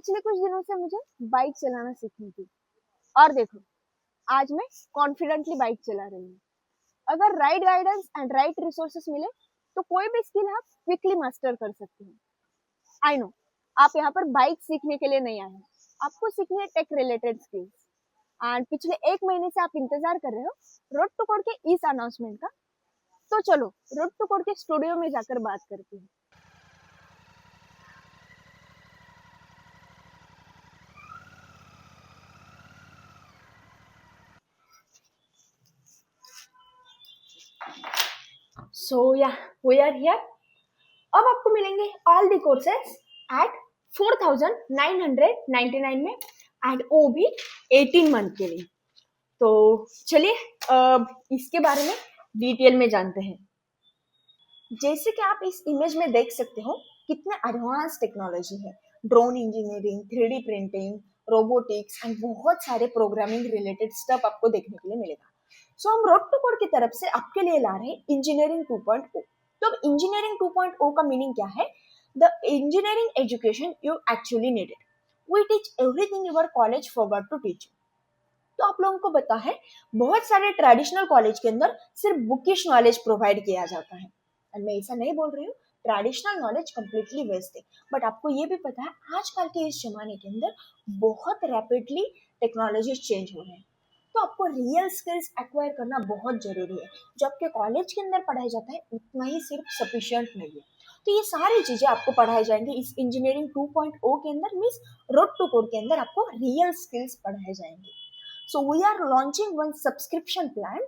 पिछले कुछ दिनों से मुझे बाइक चलाना सीखनी थी और देखो आज मैं कॉन्फिडेंटली बाइक चला रही हूँ। अगर right guidance and right resources मिले तो कोई भी स्किल आप क्विकली मास्टर कर सकते हैं। आई नो आप यहाँ पर बाइक सीखने के लिए नहीं आए हैं, आपको सीखनी है टेक रिलेटेड स्किल्स। एंड पिछले 1 महीने से आप इंतजार कर रहे हो रोड टू कोड के इस अनाउंसमेंट का। तो चलो रोड टू कोड के स्टूडियो में जाकर बात करते हैं। So yeah, we are here. अब आपको मिलेंगे ऑल द कोर्सेस एट 4999 में एंड वो भी 18 मंथ के लिए। तो चलिए इसके बारे में डिटेल में जानते हैं। जैसे कि आप इस इमेज में देख सकते हो कितने एडवांस टेक्नोलॉजी है। Drone engineering, 3D printing, robotics and बहुत सारे प्रोग्रामिंग रिलेटेड स्टफ आपको देखने के लिए मिलेगा। सो हम रोड टू कोड की तरफ से आपके लिए ला रहे हैं इंजीनियरिंग 2.0। तो अब इंजीनियरिंग 2.0 का मीनिंग क्या है? The engineering education you actually needed. We teach everything your college forgot to teach you. तो आप लोगों को पता है बहुत सारे ट्रेडिशनल कॉलेज के अंदर सिर्फ बुकिश नॉलेज प्रोवाइड किया जाता है। और मैं ऐसा नहीं बोल रही हूँ ट्रेडिशनल नॉलेज कंप्लीटली वेस्ट है, बट आपको ये भी पता है आजकल के इस जमाने के अंदर बहुत रैपिडली टेक्नोलॉजी चेंज हो रहे हैं। तो आपको रियल स्किल्स एक्वायर करना बहुत जरूरी है। जो आपके कॉलेज के अंदर पढ़ाया जाता है उतना ही सिर्फ सफिशिएंट नहीं है। तो ये सारी चीजें आपको पढ़ाई जाएंगी इस इंजीनियरिंग 2.0 के अंदर, मीन्स रोड टू कोड के अंदर आपको रियल स्किल्स पढ़ाए जाएंगे। So we are launching one subscription plan.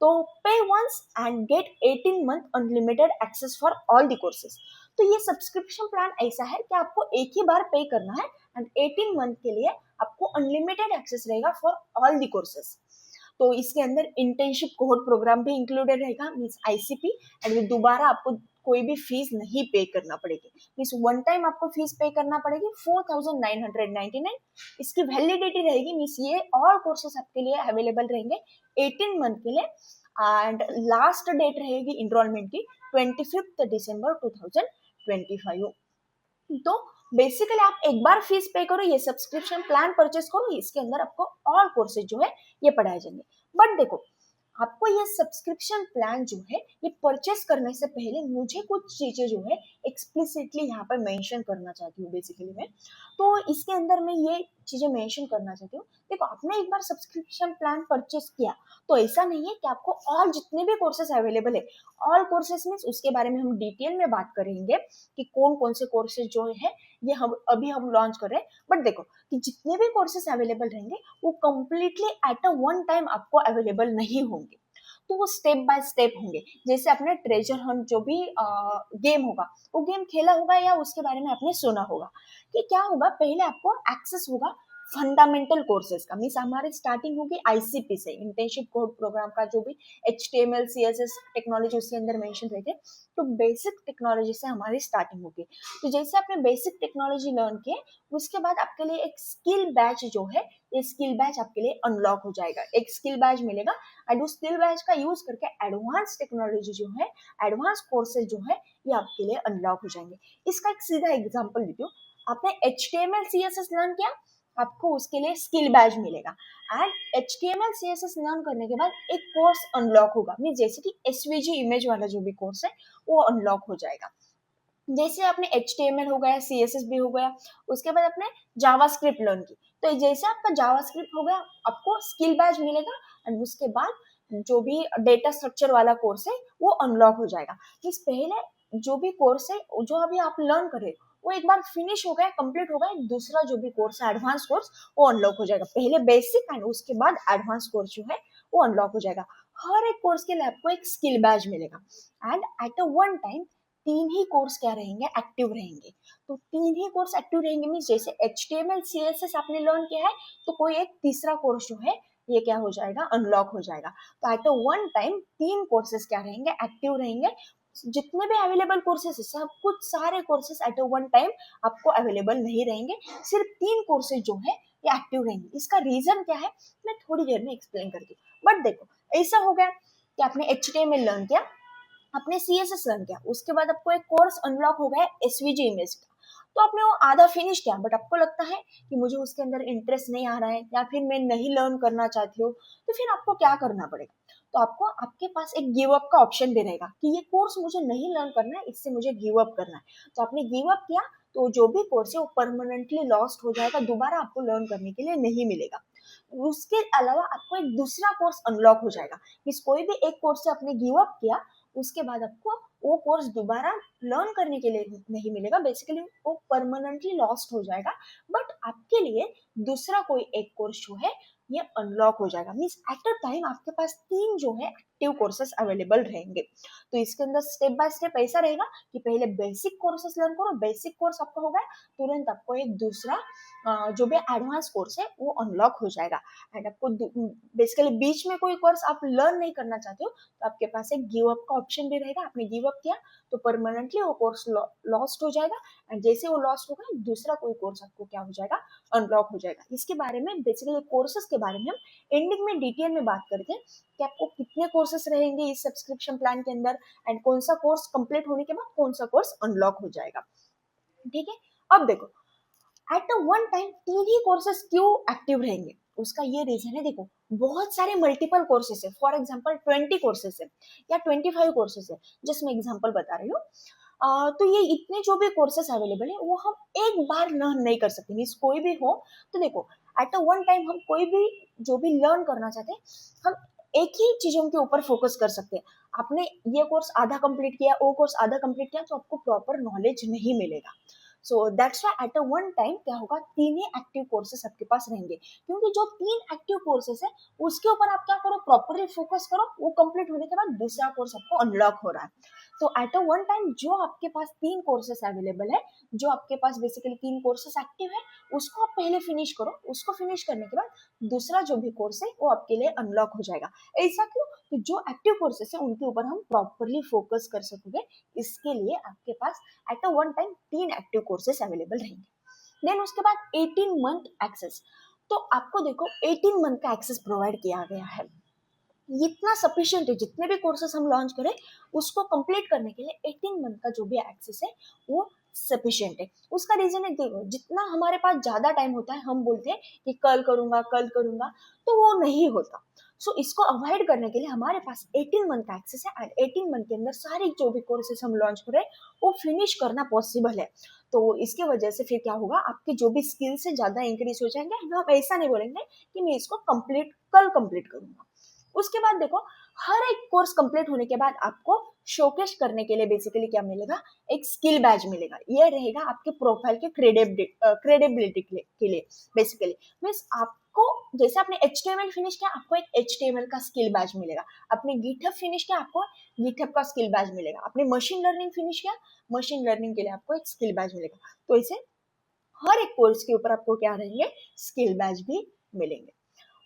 तो pay once and get 18-month unlimited access for all the courses. तो ये सब्सक्रिप्शन प्लान ऐसा है कि आपको एक ही बार पे करना है एंड 18 मंथ के लिए आपको अनलिमिटेड एक्सेस रहेगा फॉर ऑल दी कोर्सेज। तो इसके अंदर इंटर्नशिप कोहोर्ट प्रोग्राम भी इंक्लूडेड रहेगा, मीन्स आईसीपी, एंड दोबारा आपको कोई भी फीस नहीं पे करना पड़ेगी। मीन्स वन टाइम आपको फीस पे करना पड़ेगी 4999। इसकी वैलिडिटी रहेगी, मीन्स ये ऑल कोर्सेस आपके लिए अवेलेबल रहेंगे 18 मंथ के लिए। एंड लास्ट डेट रहेगी इनरोलमेंट की 25 दिसंबर 2025। तो बेसिकली आप एक बार फीस पे करो, ये सब्सक्रिप्शन प्लान परचेस करो, इसके अंदर आपको ऑल कोर्सेज जो है ये पढ़ाए जाएंगे। बट देखो आपको ये सब्सक्रिप्शन प्लान जो है ये परचेस करने से पहले मुझे कुछ चीजें जो है एक्सप्लिसिटली यहाँ पर मेंशन करना चाहती हूँ बेसिकली मैं। तो इसके अंदर मैं ये चीजें मेंशन करना चाहती हूँ। देखो आपने एक बार सब्सक्रिप्शन प्लान परचेस किया तो ऐसा नहीं है कि आपको और जितने भी कोर्सेस अवेलेबल है, ऑल कोर्सेस मीन्स उसके बारे में हम डिटेल में बात करेंगे कि कौन कौन से कोर्सेज जो है ये हम अभी लॉन्च कर रहे हैं। बट देखो कि जितने भी कोर्सेज अवेलेबल रहेंगे वो completely eight a one time आपको अवेलेबल नहीं होंगे। तो वो स्टेप बाय स्टेप होंगे। जैसे आपने ट्रेजर हंट जो भी गेम होगा वो गेम खेला होगा या उसके बारे में आपने सुना होगा कि क्या होगा, पहले आपको एक्सेस होगा फंडामेंटल कोर्सेज का, मीन्स हमारी स्टार्टिंग होगी आईसीपी से, इंटर्नशिप कोड प्रोग्राम का जो भी HTML CSS टेक्नोलॉजी उसके अंदर मेंशन रहते हैं। तो बेसिक टेक्नोलॉजी से हमारी स्टार्टिंग होगी। तो जैसे आपने बेसिक टेक्नोलॉजी लर्न किए उसके बाद आपके लिए एक स्किल बैच जो है, ये स्किल बैच आपके लिए अनलॉक हो जाएगा। एक स्किल बैच मिलेगा एंड उस स्किल बैच का यूज करके एडवांस टेक्नोलॉजी जो है, एडवांस कोर्सेज जो है ये आपके लिए अनलॉक हो जाएंगे। इसका एक सीधा एग्जांपल देती हूँ। आपने HTML CSS लर्न किया, आपको उसके लिए स्किल बैच मिलेगा एंड HTML CSS लर्न करने के बाद एक कोर्स अनलॉक होगा, मीन जैसे कि SVG इमेज वाला जो भी कोर्स है वो अनलॉक हो जाएगा। जैसे आपने HTML हो गया, CSS भी हो गया, उसके बाद आपने जावास्क्रिप्ट लर्न की, तो जैसे आपका जावास्क्रिप्ट हो गया आपको स्किल बैच मिलेगा एंड उसके बाद जो भी डेटा स्ट्रक्चर वाला कोर्स है वो अनलॉक हो जाएगा। इस पहले जो भी कोर्स है जो अभी आप लर्न कर रहे हो वो एक बार फिनिश हो गया, कंप्लीट हो गया, दूसरा जो भी कोर्स है एडवांस कोर्स वो अनलॉक हो जाएगा। पहले बेसिक एंड उसके बाद एडवांस कोर्स जो है वो अनलॉक हो जाएगा। हर एक कोर्स के लिए आपको एक स्किल बैच मिलेगा and eight a one time 3 he course क्या रहेंगे, एक्टिव रहेंगे। तो 3 ही कोर्स एक्टिव रहेंगे मीन्स जैसे HTML CSS आपने लर्न किया है तो कोई एक तीसरा कोर्स जो है ये क्या हो जाएगा, अनलॉक हो जाएगा। तो eight a one time 3 courses क्या रहेंगे, एक्टिव रहेंगे। जितने भी अवेलेबल कोर्सेज है सब कुछ सारे courses eight a one time आपको अवेलेबल नहीं रहेंगे, सिर्फ 3 कोर्सेज जो है ये एक्टिव रहेंगे। इसका रीजन क्या है मैं थोड़ी देर में एक्सप्लेन करती हूँ। बट देखो ऐसा हो गया कि आपने HTML लर्न किया, आपने CSS लर्न किया, उसके बाद आपको एक कोर्स अनलॉक हो गया SVG इमेज का। तो आपने वो आधा फिनिश किया बट आपको लगता है कि मुझे उसके अंदर इंटरेस्ट नहीं आ रहा है या फिर मैं नहीं लर्न करना चाहती हूँ, तो फिर आपको क्या करना पड़ेगा? तो आपको आपके पास एक गिव अप का ऑप्शन भी रहेगा कि ये कोर्स मुझे नहीं लर्न करना है, इससे मुझे गिव अप करना है। तो आपने गिव अप किया तो जो भी कोर्स है वो परमानेंटली लॉस्ट हो जाएगा, दोबारा आपको लर्न करने के लिए नहीं मिलेगा। उसके अलावा आपको एक दूसरा कोर्स अनलॉक हो जाएगा। इस कोई भी एक कोर्स से आपने गिव अप किया, उसके बाद आपको वो कोर्स दोबारा लर्न करने के लिए नहीं मिलेगा, बेसिकली वो परमानेंटली लॉस्ट हो जाएगा। बट आपके लिए दूसरा कोई एक कोर्स जो है ये अनलॉक हो जाएगा। मीन्स एट अ टाइम आपके पास 3 जो है एक्टिव कोर्सेस अवेलेबल रहेंगे। तो इसके अंदर स्टेप बाय स्टेप ऐसा रहेगा कि पहले बेसिक कोर्सेस लर्न करो, बेसिक कोर्स आपका हो गया, तुरंत आपको एक दूसरा जो भी एडवांस कोर्स है वो अनलॉक हो जाएगा। एंड आपको बेसिकली बीच में कोई कोर्स आप लर्न नहीं करना चाहते हो तो आपके पास एक गिव अप का ऑप्शन भी रहेगा। आपने गिव अप किया तो परमानेंटली वो कोर्स लॉस्ट हो जाएगा, एंड जैसे वो लॉस्ट होगा दूसरा कोई कोर्स आपको क्या हो जाएगा, अनलॉक हो जाएगा। इसके बारे में बेसिकली कोर्सेज के बारे में हम एंडिंग में डिटेल में बात करते हैं कि आपको कितने कोर्सेस रहेंगे इस सब्सक्रिप्शन प्लान के अंदर, एंड कौन सा कोर्स कंप्लीट होने के बाद कौन सा कोर्स अनलॉक हो जाएगा। ठीक है, अब देखो eight a one time 3 he courses क्यों एक्टिव रहेंगे, उसका ये रीजन है। देखो बहुत सारे मल्टीपल कोर्सेस है, फॉर एग्जांपल 20 कोर्सेस है या 25 कोर्सेस है, जिसमें एग्जांपल बता रही हूँ। तो ये इतने जो भी कोर्सेस अवेलेबल है वो हम एक बार लर्न नहीं कर सकते। मीन्स कोई भी हो तो देखो एट अ वन टाइम हम कोई भी जो भी लर्न करना चाहते हैं, हम एक ही चीजों के ऊपर फोकस कर सकते हैं। आपने ये कोर्स आधा कंप्लीट किया, वो कोर्स आधा कंप्लीट किया, तो आपको प्रॉपर नॉलेज नहीं मिलेगा। So that's why eight a one time क्या होगा, 3 ही एक्टिव कोर्सेस आपके पास रहेंगे, क्योंकि जो 3 एक्टिव कोर्सेस है उसके ऊपर आप क्या करो, प्रॉपरली फोकस करो। वो कंप्लीट होने के बाद दूसरा कोर्स आपको अनलॉक हो रहा है। तो एट अ वन टाइम जो आपके पास 3 कोर्सेस अवेलेबल है, जो आपके पास बेसिकली 3 कोर्सेस एक्टिव है, उसको आप पहले फिनिश करो। उसको फिनिश करने के बाद दूसरा जो भी कोर्स है वो आपके लिए अनलॉक हो जाएगा। ऐसा क्यों? तो जो एक्टिव कोर्सेस है उनके ऊपर हम प्रॉपरली फोकस कर सकोगे, इसके लिए आपके पास at a one time 3 active courses available रहेंगे। देन उसके बाद 18 मंथ एक्सेस। तो आपको देखो 18 मंथ का एक्सेस प्रोवाइड किया गया है, इतना सफिशियंट है। जितने भी कोर्सेस हम लॉन्च करें उसको कंप्लीट करने के लिए 18 मंथ का जो भी एक्सेस है वो सफिशियंट है। उसका रीजन है, देखो जितना हमारे पास ज्यादा टाइम होता है हम बोलते हैं कि कल करूंगा कल करूंगा, तो वो नहीं होता। सो इसको अवॉइड करने के लिए हमारे पास 18 मंथ का एक्सेस है, एंड 18 मंथ के अंदर सारी जो भी कोर्सेस हम लॉन्च करें वो फिनिश करना पॉसिबल है। तो इसके वजह से फिर क्या होगा, आपके जो भी स्किल्स है ज्यादा इंक्रीज हो जाएंगे। हम ऐसा नहीं बोलेंगे कि मैं इसको कल कंप्लीट करूंगा। उसके बाद देखो हर एक कोर्स कंप्लीट होने के बाद आपको शोकेस करने के लिए बेसिकली क्या मिलेगा, एक स्किल बैज मिलेगा। ये रहेगा आपके प्रोफाइल के क्रेडिबिलिटी के लिए बेसिकली। मीन्स आपको जैसे आपने HTML फिनिश किया आपको एक HTML का स्किल बैज मिलेगा, आपने गिटहब फिनिश किया आपको गिटहब का स्किल बैज मिलेगा, आपने मशीन लर्निंग फिनिश किया मशीन लर्निंग के लिए आपको एक स्किल बैज मिलेगा। तो इसे हर एक कोर्स के ऊपर आपको क्या रहेंगे, स्किल बैज भी मिलेंगे।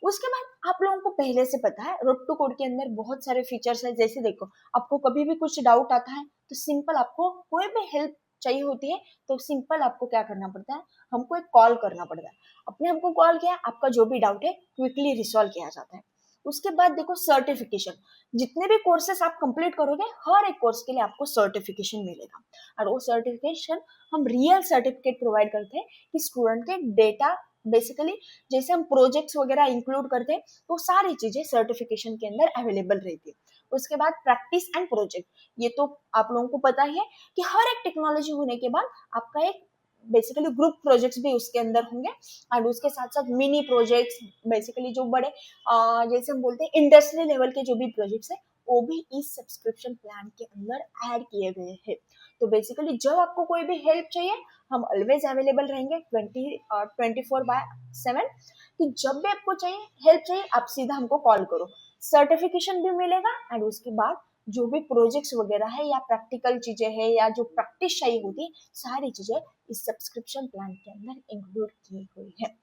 उसके बाद आप लोगों को पहले से पता है रोड टू कोड के अंदर बहुत सारे फीचर्स है। जैसे देखो आपको कभी भी कुछ डाउट आता है तो सिंपल आपको कोई भी हेल्प चाहिए होती है तो सिंपल आपको क्या करना पड़ता है, हमको एक कॉल करना पड़ता है। अपने हमको कॉल किया, आपका जो भी डाउट है क्विकली रिसॉल्व किया जाता है। उसके बाद देखो सर्टिफिकेशन, जितने भी कोर्सेस आप कंप्लीट करोगे हर एक कोर्स के लिए आपको सर्टिफिकेशन मिलेगा, और वो सर्टिफिकेशन हम रियल सर्टिफिकेट प्रोवाइड करते हैं कि स्टूडेंट के डेटा बेसिकली जैसे हम प्रोजेक्ट्स वगैरह इंक्लूड करते हैं तो सारी चीजें सर्टिफिकेशन के अंदर अवेलेबल रहती है। उसके बाद प्रैक्टिस एंड प्रोजेक्ट, ये तो आप लोगों को पता ही है कि हर एक टेक्नोलॉजी होने के बाद आपका एक बेसिकली ग्रुप प्रोजेक्ट्स भी उसके अंदर होंगे, और उसके साथ साथ मिनी प्रोजेक्ट्स बेसिकली जो बड़े जैसे हम बोलते हैं इंडस्ट्री लेवल के जो भी प्रोजेक्ट्स है वो भी इस सब्सक्रिप्शन प्लान के अंदर ऐड किए गए हैं। तो बेसिकली जब आपको कोई भी हेल्प चाहिए हम ऑलवेज अवेलेबल रहेंगे 24/7, कि जब भी आपको चाहिए हेल्प चाहिए आप सीधा हमको कॉल करो। सर्टिफिकेशन भी मिलेगा, एंड उसके बाद जो भी प्रोजेक्ट्स वगैरह है या प्रैक्टिकल चीजें हैं या जो प्रैक्टिस चाहिए होती है सारी चीजें इस सब्सक्रिप्शन प्लान के अंदर इंक्लूड की हुई है।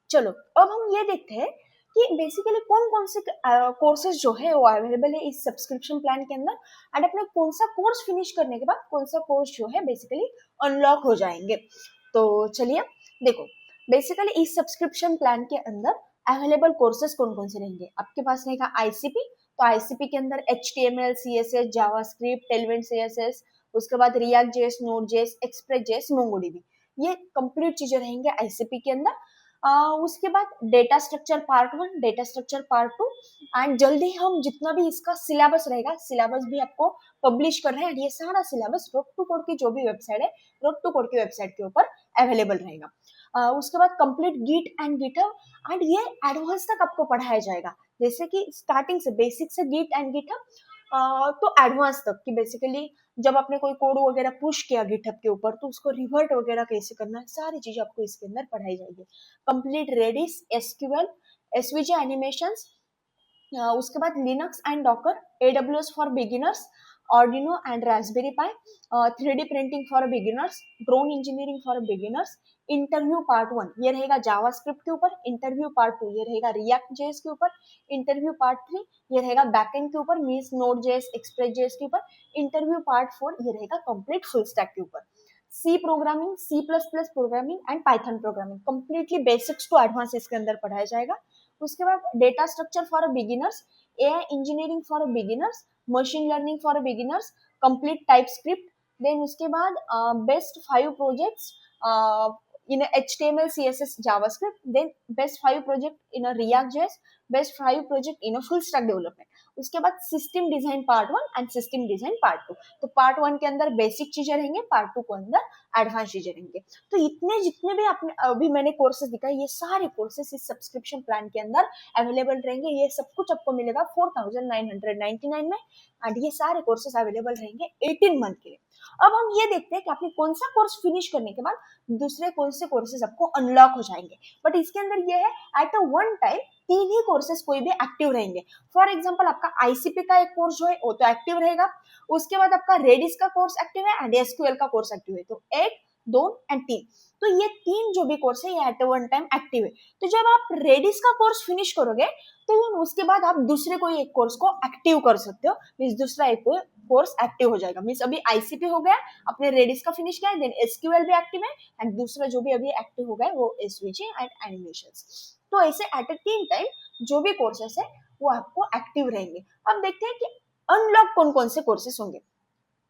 चलो अब हम ये देखते हैं कि बेसिकली कौन कौन से कोर्सेज जो है वो अवेलेबल है इस सब्सक्रिप्शन प्लान के अंदर, एंड अपने कौन सा कोर्स फिनिश करने के बाद कौन सा कोर्स जो है बेसिकली अनलॉक हो जाएंगे। तो चलिए देखो बेसिकली इस सब्सक्रिप्शन प्लान के अंदर अवेलेबल कोर्सेज कौन कौन से रहेंगे। आपके पास रहेगा ICP, तो ICP के अंदर HTML CSS JavaScript Tailwind CSS, उसके बाद react JS node JS express JS MongoDB, ये कंप्लीट चीजें रहेंगे आईसीपी के अंदर। उसके बाद data structure part 1, data structure part 2, and जल्दी हम जितना भी इसका सिलेबस रहेगा, सिलेबस भी आपको पब्लिश कर रहे हैं। ये सारा सिलेबस रोड टू कोड की जो भी वेबसाइट है, रोड टू कोड की वेबसाइट के ऊपर अवेलेबल रहेगा। उसके बाद complete git and GitHub, and ये एडवांस तक आपको पढ़ाया जाएगा, जैसे कि स्टार्टिंग से बेसिक से गिट एंड गिटहब तो एडवांस तक कि बेसिकली जब आपने कोई कोड वगैरह पुश किया गिटहब के ऊपर तो उसको रिवर्ट वगैरह कैसे करना है, सारी चीजें आपको इसके अंदर पढ़ाई जाएगी। Complete Redis, SQL, SVG animations, उसके बाद Linux and Docker, AWS for beginners, Arduino and Raspberry Pi, 3D printing for beginners, drone engineering for beginners, interview part 1 ये रहेगा जावास्क्रिप्ट के ऊपर, इंटरव्यू पार्ट 2 ये रहेगा रिएक्ट जेएस के ऊपर, इंटरव्यू पार्ट 3 ये रहेगा बैकएंड के ऊपर means node JS, express JS के ऊपर, इंटरव्यू पार्ट 4 ये रहेगा कंप्लीट फुल स्टैक के ऊपर। C programming, C plus plus programming and Python programming, completely basics to advance इसके अंदर पढ़ाया जाएगा। उसके बाद data structure for beginners, AI engineering for beginners, machine learning for beginners, complete TypeScript, then उसके बाद best 5 projects in a HTML, CSS, JavaScript, then best 5 project in a React JS, best 5 project in a full stack development. उसके बाद system design part 1 and system design part 2। तो part 1 के अंदर basic चीजें रहेंगे, part 2 के अंदर advance चीजें रहेंगे। तो इतने जितने भी आपने अभी मैंने कोर्सेज दिखाए, ये सारे कोर्सेज इस सब्सक्रिप्शन प्लान के अंदर अवेलेबल रहेंगे। ये सब कुछ आपको मिलेगा 4999 में, एंड ये सारे कोर्सेज अवेलेबल रहेंगे 18 मंथ के लिए। अब हम ये देखते हैं कि आपने कौन सा कोर्स फिनिश करने के बाद दूसरे कौन से कोर्सेज आपको अनलॉक हो जाएंगे। बट इसके अंदर ये है eight a one time 3 he courses कोई भी एक्टिव रहेंगे। फॉर एग्जांपल आपका आईसीपी का एक कोर्स जो है वो तो एक्टिव रहेगा, उसके बाद आपका रेडिस का कोर्स एक्टिव है एंड एसक्यूएल का कोर्स एक्टिव है। तो 1, 2 एंड 3, तो ये 3 जो भी कोर्स है ये eight a one time active है। तो जब आप रेडिस का कोर्स फिनिश करोगे तो उसके बाद आप दूसरे कोई एक कोर्स को एक्टिव कर सकते हो, मींस दूसरा एक कोर्स एक्टिव हो जाएगा। मींस अभी आईसीपी हो गया, अपने रेडिस का फिनिश किया, देन एसक्यूएल भी एक्टिव है एंड दूसरा जो भी अभी एक्टिव हो गया वो एसवीजे एंड एनिमेशंस। तो ऐसे एट अ 3 टाइम जो भी कोर्सेस है वो आपको एक्टिव रहेंगे। अब देखते हैं कि अनलॉक कौन कौन से कोर्सेस होंगे।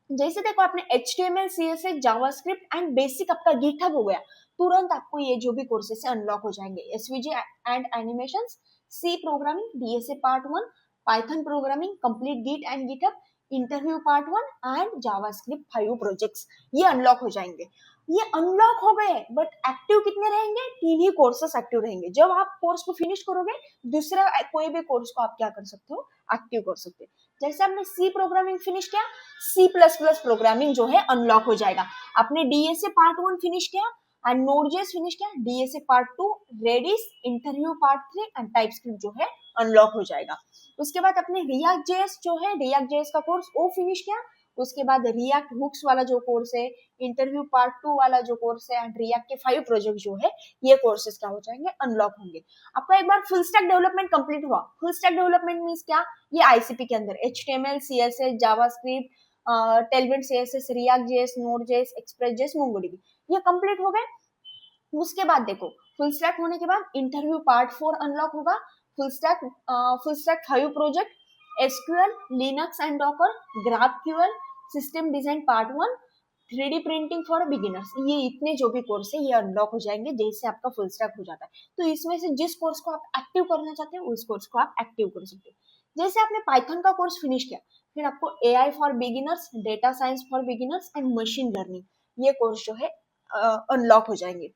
जैसे देखो आपने HTML, CSS, JavaScript and basic आपका गिटहब हो गया, तुरंत आपको ये जो भी कोर्सेस है अनलॉक हो जाएंगे। SVG and animations, C programming, DSA part 1, Python programming, complete git and GitHub, interview part 1 and JavaScript 5 projects, ये अनलॉक हो जाएंगे। ये अनलॉक हो गए, बट एक्टिव कितने रहेंगे? 3 ही कोर्सेस एक्टिव रहेंगे। जब आप कोर्स को फिनिश करोगे दूसरा कोई भी कोर्स को आप क्या कर सकते हो? एक्टिव कर सकते हो। जैसे आपने सी प्रोग्रामिंग फिनिश किया, सी प्लस प्लस प्रोग्रामिंग जो है अनलॉक हो जाएगा। आपने डीएसए पार्ट 1 फिनिश किया एंड नोड.जेएस फिनिश किया, DSA part 2, Redis, interview part 3 and TypeScript जो है अनलॉक हो जाएगा। उसके बाद अपने रिएक्ट जेएस जो है, रिएक्ट जेएस का कोर्स वो फिनिश किया। उसके बाद रिएक्ट हुक्स वाला जो कोर्स है, इंटरव्यू पार्ट 2 वाला जो कोर्स है एंड रिएक्ट के 5 प्रोजेक्ट जो है, ये कोर्सेस क्या हो जाएंगे? अनलॉक होंगे। आपका एक बार फुल स्टैक डेवलपमेंट कंप्लीट हुआ। फुल स्टैक डेवलपमेंट मींस क्या? ये आईसीपी के अंदर HTML, CSS, JavaScript, Tailwind CSS, react JS, node JS, express JS, MongoDB, ये कंप्लीट हो गए। उसके बाद देखो फुल स्टैक होने के बाद इंटरव्यू पार्ट 4 अनलॉक होगा। Full stack 5 project, SQL, Linux and Docker, GraphQL, system design part 1, 3D printing for beginners, ये इतने जो भी कोर्स है ये अनलॉक हो जाएंगे जैसे आपका फुल स्टैक हो जाता है। तो इसमें से जिस कोर्स को आप एक्टिव करना चाहते हो उस कोर्स को आप एक्टिव कर सकते हो। जैसे आपने पाइथन का कोर्स फिनिश किया, फिर आपको AI for beginners, data science for beginners and machine learning, ये कोर्स जो है अनलॉक हो जाएंगे।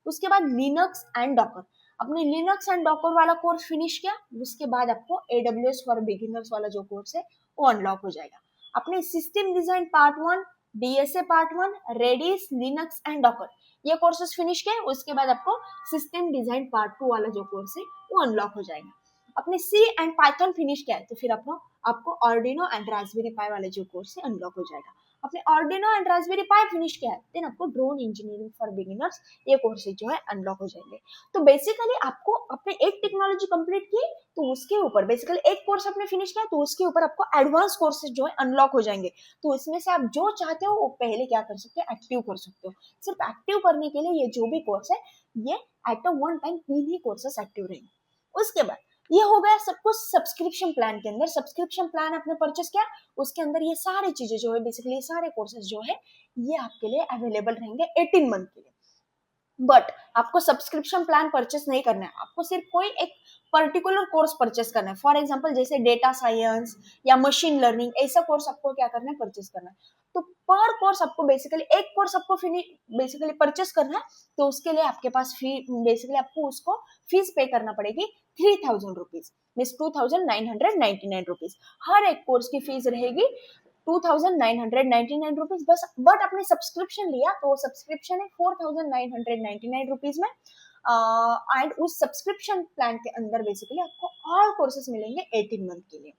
उसके बाद लिनक्स एंड डॉकर, अपने लिनक्स एंड डॉकर वाला कोर्स फिनिश किया, उसके बाद आपको AWS फॉर बिगिनर्स वाला जो कोर्स है वो अनलॉक हो जाएगा। अपने system design part 1, DSA part 1, Redis, Linux and Docker, ये कोर्सेस फिनिश किए, उसके बाद आपको सिस्टम डिजाइन पार्ट 2 वाला जो कोर्स है वो अनलॉक हो जाएगा। अपने सी एंड पाइथन फिनिश किया है तो फिर आपको Arduino एंड रास्पबेरी पाई वाले जो कोर्स है अनलॉक हो जाएगा। अपने Arduino and Raspberry pi finish किया है देन आपको ड्रोन इंजीनियरिंग फॉर बिगिनर्स, ये कोर्सेज जो है अनलॉक हो जाएंगे। तो बेसिकली आपको अपने एक टेक्नोलॉजी कंप्लीट की तो उसके ऊपर बेसिकली एक कोर्स आपने फिनिश किया तो उसके ऊपर आपको एडवांस कोर्सेज जो है अनलॉक हो जाएंगे। तो इसमें से आप जो चाहते हो वो पहले क्या कर सकते हो? एक्टिव कर सकते हो। सिर्फ एक्टिव करने के लिए ये जो भी कोर्स है ये eight a one time 3 he courses active रहेंगे। उसके बाद ये हो गया सब कुछ सब्सक्रिप्शन प्लान के अंदर। सब्सक्रिप्शन प्लान आपने परचेस किया, उसके अंदर ये सारी चीजें जो है बेसिकली ये सारे कोर्सेज जो है ये आपके लिए अवेलेबल रहेंगे 18 मंथ के लिए। बट आपको सब्सक्रिप्शन प्लान परचेस नहीं करना है, आपको सिर्फ कोई एक पर्टिकुलर कोर्स परचेस करना है। फॉर एग्जांपल जैसे डेटा साइंस या मशीन लर्निंग, ऐसा कोर्स आपको क्या करना है, परचेस करना है। तो पर कोर्स आपको बेसिकली एक कोर्स आपको बेसिकली परचेस करना है, तो उसके लिए आपके पास फी बेसिकली आपको उसको फीस पे करना पड़ेगी 3000 रुपीज, मीन्स 2999 रुपीज। हर एक कोर्स की फीस रहेगी 2999 रुपीज बस। बट आपने सब्सक्रिप्शन लिया तो सब्सक्रिप्शन है 4999 रुपीज में। एंड उस सब्सक्रिप्शन प्लान के अंदर बेसिकली आपको ऑल कोर्सेज मिलेंगे 18 मंथ के लिए।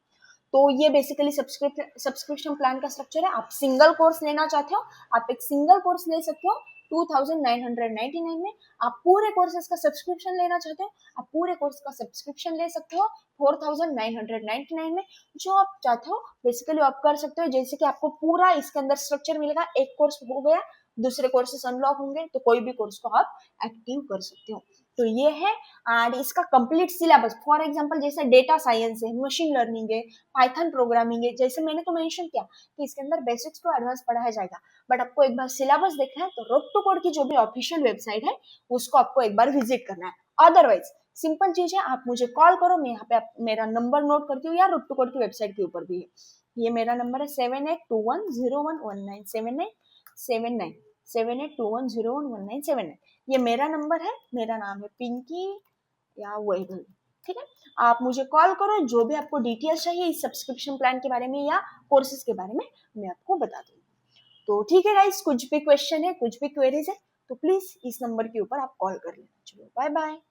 तो ये बेसिकली सब्सक्रिप्शन प्लान का स्ट्रक्चर है। आप सिंगल कोर्स लेना चाहते हो, आप एक सिंगल कोर्स ले सकते हो 2999 में। आप पूरे कोर्सेज का सब्सक्रिप्शन लेना चाहते हो, आप पूरे कोर्स का सब्सक्रिप्शन ले सकते हो 4999 में। जो आप चाहते हो बेसिकली आप कर सकते हो। जैसे कि आपको पूरा इसके अंदर स्ट्रक्चर मिलेगा, एक कोर्स हो गया, दूसरे कोर्सेस अनलॉक होंगे, तो कोई भी कोर्स को आप एक्टिव कर सकते हो। तो ये है। एंड इसका कंप्लीट सिलेबस, फॉर एग्जांपल जैसे डेटा साइंस है, मशीन लर्निंग है, पाइथन प्रोग्रामिंग है, जैसे मैंने तो मेंशन किया कि इसके अंदर बेसिक्स टू एडवांस पढ़ाया जाएगा। बट आपको एक बार सिलेबस देखना है तो रोड टू कोड की जो भी ऑफिशियल वेबसाइट है उसको आपको एक बार विजिट करना है। अदरवाइज सिंपल चीज है, आप मुझे कॉल करो, मैं यहाँ पे मेरा नंबर नोट करती हूँ, या रोड टू कोड की वेबसाइट के ऊपर भी है। ये मेरा नंबर है 78210119 7821011979। ये मेरा नंबर है, मेरा नाम है पिंकी या वैभवी। ठीक है, आप मुझे कॉल करो, जो भी आपको डिटेल्स चाहिए इस सब्सक्रिप्शन प्लान के बारे में या कोर्सेज के बारे में मैं आपको बता दूंगी। तो ठीक है गाइस, कुछ भी क्वेश्चन है, कुछ भी क्वेरीज है तो प्लीज इस नंबर के ऊपर आप कॉल कर लेना। चलो बाय बाय।